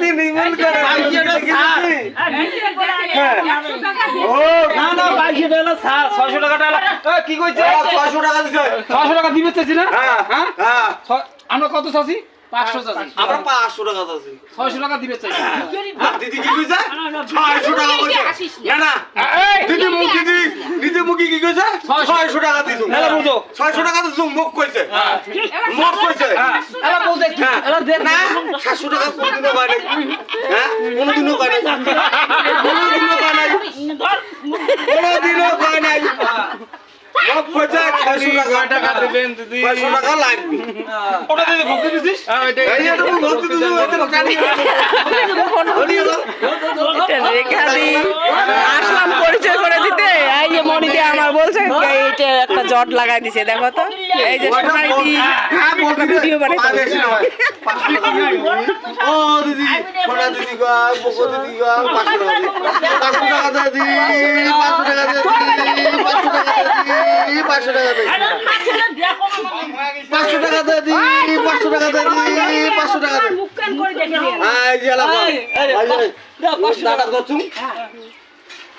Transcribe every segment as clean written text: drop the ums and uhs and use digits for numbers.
দিদি নিমন করে ও না না 22 টাকা স্যার 600 টাকা টাকা কি কইছে 600 টাকা দিছে 600 টাকা দিবে চাইছি না হ্যাঁ হ্যাঁ হ্যাঁ আমরা কত চাইছি 500 চাইছি আমরা 500 টাকা দিছি 600 টাকা দিবে চাইছি দিদি কি কইছে 600 টাকা কইছে না না এই দিদি মুখ দিদি দিদি মুখ কি কইছে 600 টাকা দিছো এলা বুঝো 600 টাকা দিছো মুখ কইছে মুখ কইছে এলা বুঝে এলা দেখ না 700 টাকা কোনদিনও পায় নাই হ্যাঁ কোনদিনও পায় নাই কোনদিনও পায় নাই কোনদিনও পায় নাই মুখ কইছে 600 টাকা দিবেন দিদি 500 টাকা লাগবে ওটা দিদি ভক্তি দিছিস হ্যাঁ এই যে তুমি ভক্তি দিছো এটা জানি আসলাম পরিচয় করে দিতে এই যে মনিদি আমার বলছে এইটা একটা জট লাগাই দিছে দেখো তো এই যে সোনালি দি হ্যাঁ বলতে ভিডিও বানাইছে ও দিদি সোনা দিদি গো বকো দিদি গো 500 টাকা দিদি 500 টাকা দিদি 500 টাকা দিদি 500 টাকা দিদি 500 টাকা দিদি 500 টাকা দিদি 500 টাকা দিদি মুখকান করে দেখে দেন আই জেলা দাদা করছুম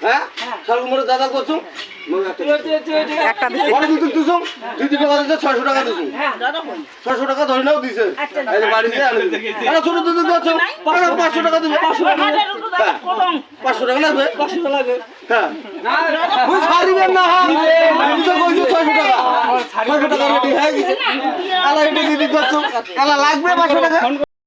হ্যাঁ সাল মোর দাদা করছুম একটা দিছে বড় দুধ দিছুম দিদি টাকা দিছে 600 টাকা দিছুম হ্যাঁ দাদা কই 600 টাকা ধরে নাও দিছে এই যে বাড়ি দিয়ে আনে আরে ছোট দুধ দিছুম 500 টাকা দিবে 500 টাকা হাজার টাকা কলম 500 টাকা লাগবে 500 টাকা লাগবে হ্যাঁ ওই ছাড়িবেন না আমি তো কইছি 600 টাকা 600 টাকা রেডি হয়ে গেছে আলা এটা দিদি করছুম আলা লাগবে 500 টাকা